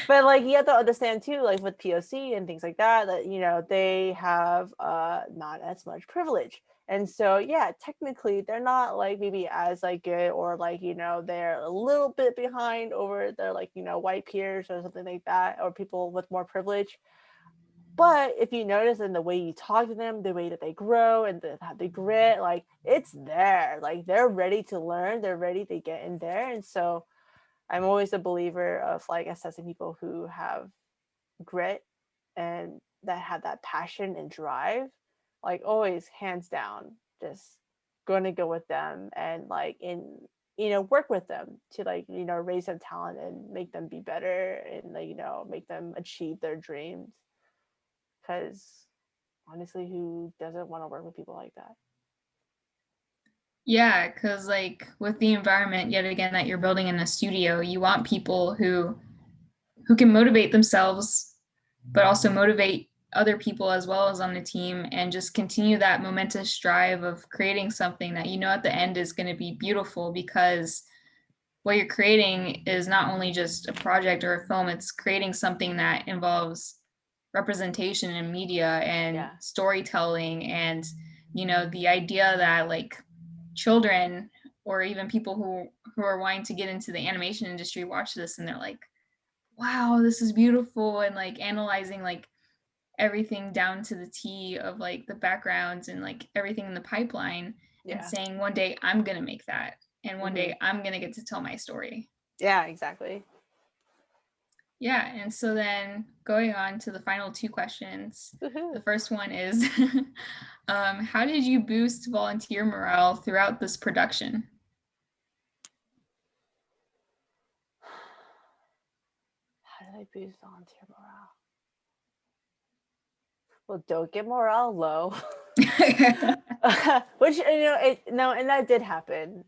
but like you have to understand too, like with POC and things like that, that they have not as much privilege. And so yeah, technically they're not like maybe as like good, or like they're a little bit behind over their like white peers or something like that, or people with more privilege. But if you notice in the way you talk to them, the way that they grow and the grit, like it's there. Like they're ready to learn, they're ready to get in there. And so I'm always a believer of like assessing people who have grit and that have that passion and drive. Like always, hands down, just going to go with them and like work with them to like raise their talent and make them be better, and like make them achieve their dreams. Because honestly, who doesn't want to work with people like that? Yeah, because like with the environment, yet again, that you're building in a studio, you want people who can motivate themselves, but also motivate other people as well as on the team, and just continue that momentous drive of creating something that at the end is going to be beautiful, because what you're creating is not only just a project or a film, it's creating something that involves representation in media and Yeah. storytelling, and the idea that like children or even people who are wanting to get into the animation industry watch this and they're like, wow, this is beautiful, and like analyzing like everything down to the T of like the backgrounds and like everything in the pipeline, and Yeah. saying one day I'm gonna make that, and one Mm-hmm. day I'm gonna get to tell my story. Yeah, exactly. Yeah, and so then going on to the final two questions. Woohoo. The first one is, how did you boost volunteer morale throughout this production? How did I boost volunteer morale? Well, don't get morale low. Which and that did happen.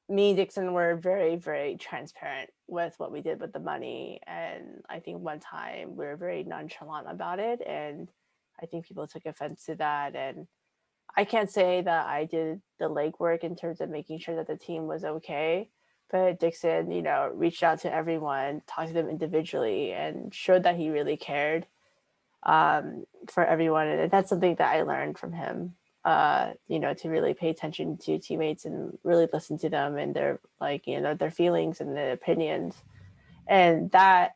Me and Dixon were very, very transparent with what we did with the money, and I think one time we were very nonchalant about it, and I think people took offense to that. And I can't say that I did the legwork in terms of making sure that the team was okay, but Dixon, reached out to everyone, talked to them individually, and showed that he really cared, for everyone. And that's something that I learned from him, to really pay attention to teammates and really listen to them and their like, their feelings and their opinions. And that,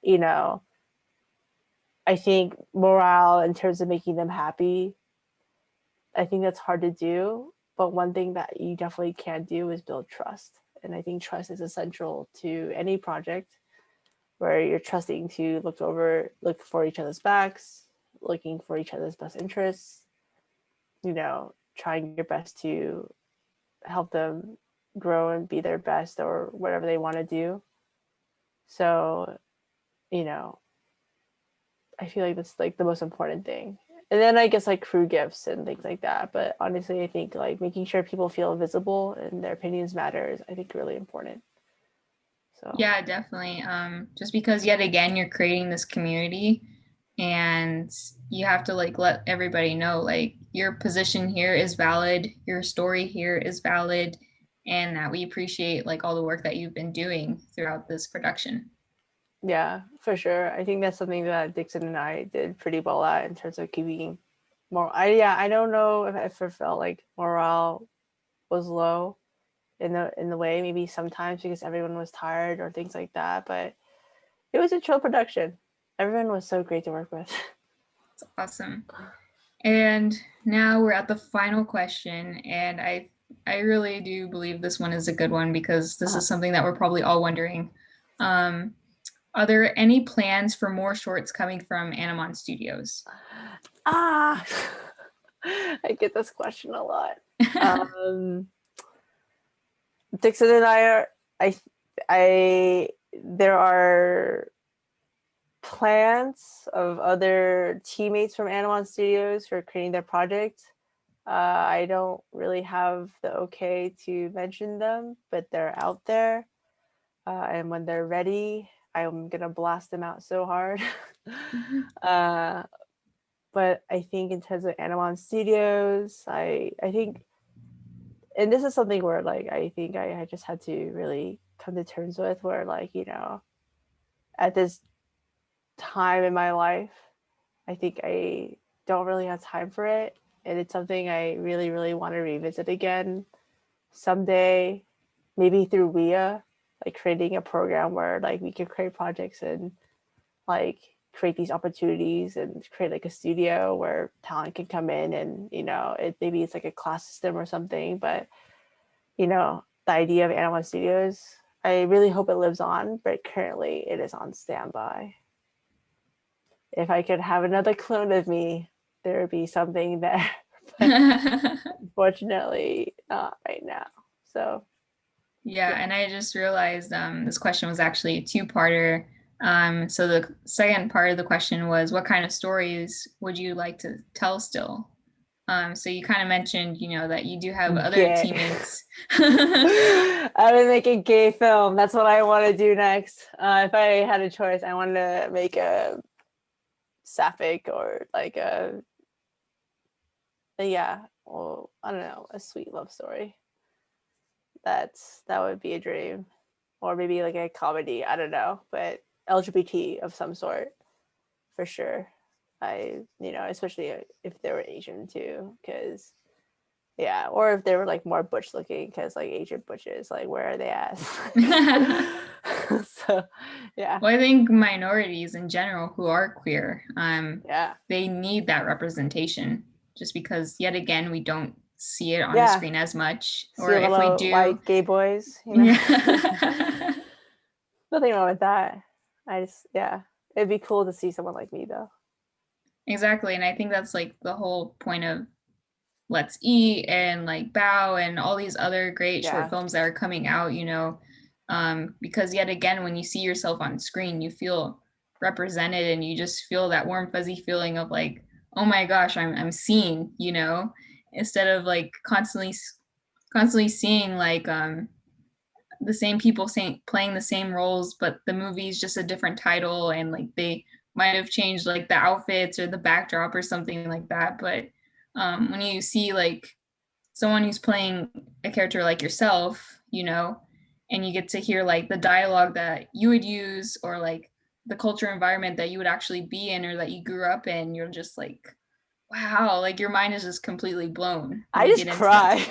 I think morale in terms of making them happy, I think that's hard to do. but one thing that you definitely can do is build trust. And I think trust is essential to any project where you're trusting to look for each other's backs, looking for each other's best interests, trying your best to help them grow and be their best or whatever they want to do. So, I feel like that's like the most important thing. And then I guess like crew gifts and things like that. But honestly, I think like making sure people feel visible and their opinions matter is, I think, really important. So Yeah, definitely. Just because yet again you're creating this community, and you have to like let everybody know like your position here is valid, your story here is valid, and that we appreciate like all the work that you've been doing throughout this production. yeah, for sure. I think that's something that Dixon and I did pretty well at in terms of keeping more. I don't know if I ever felt like morale was low in the way, maybe sometimes because everyone was tired or things like that. But it was a chill production. Everyone was so great to work with. It's awesome. And now we're at the final question, and I really do believe this one is a good one because this is something that we're probably all wondering. Are there any plans for more shorts coming from Animon Studios? I get this question a lot. Dixon and there are plans of other teammates from Animon Studios who are creating their project. I don't really have the okay to mention them, but they're out there. And when they're ready, I'm going to blast them out so hard. But I think in terms of Animon Studios, I think, and this is something where like I think I just had to really come to terms with, where like at this time in my life, I think I don't really have time for it, and it's something I really really want to revisit again someday, maybe through WIA, like creating a program where like we could create projects and like create these opportunities and create like a studio where talent can come in, and maybe it's like a class system or something. But the idea of Animon Studios, I really hope it lives on, but currently it is on standby. If I could have another clone of me, there would be something there. But unfortunately, not right now. So yeah, and I just realized this question was actually a two-parter. So the second part of the question was, what kind of stories would you like to tell still? So you kind of mentioned, that you do have other teammates. I would make a gay film. That's what I want to do next. If I had a choice, I wanted to make a sapphic or like I don't know, a sweet love story. That would be a dream. Or maybe like a comedy, I don't know, but LGBT of some sort, for sure. Especially if they were Asian too, because or if they were like more butch looking, because like Asian butches, like where are they at? So yeah. Well, I think minorities in general who are queer, Yeah. they need that representation, just because yet again we don't see it on the screen as much. Or if we do, white gay boys, Yeah. Nothing wrong with that. It'd be cool to see someone like me though. Exactly. And I think that's like the whole point of Let's Eat and like Bow and all these other great short films that are coming out, because yet again, when you see yourself on screen, you feel represented, and you just feel that warm fuzzy feeling of like, oh my gosh, I'm seen, instead of like constantly seeing like the same people playing the same roles, but the movie's just a different title, and like they might have changed like the outfits or the backdrop or something like that. But when you see like someone who's playing a character like yourself, and you get to hear like the dialogue that you would use, or like the culture environment that you would actually be in or that you grew up in, you're just like, wow, like your mind is just completely blown. I just cry.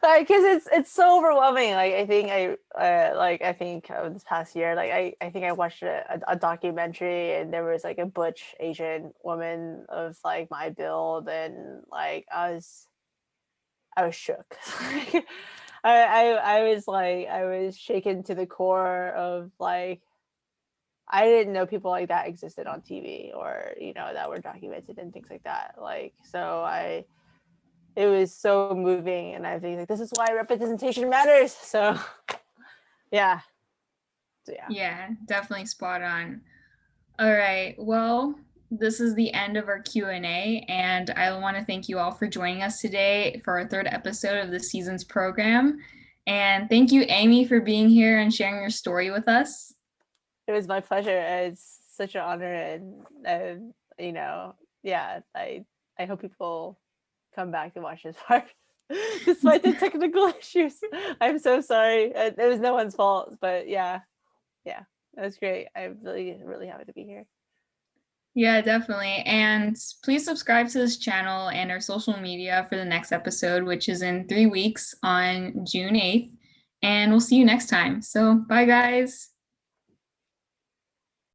Because it's so overwhelming. Like I think this past year, like I think I watched a documentary, and there was like a butch Asian woman of like my build, and like I was I was shook. I was like, I was shaken to the core of like, I didn't know people like that existed on TV or, you know, that were documented and things like that. Like, so it was so moving. And I think like, this is why representation matters. So yeah. So yeah. Yeah, definitely spot on. All right. Well, this is the end of our Q&A, and I want to thank you all for joining us today for our third episode of the season's program. And thank you, Amy, for being here and sharing your story with us. It was my pleasure. It's such an honor, and you know, yeah, I hope people come back and watch this part despite the technical issues. I'm so sorry. It was no one's fault, but yeah, that was great. I'm really happy to be here. Yeah, definitely. And please subscribe to this channel and our social media for the next episode, which is in 3 weeks on June 8th. And we'll see you next time. So bye, guys.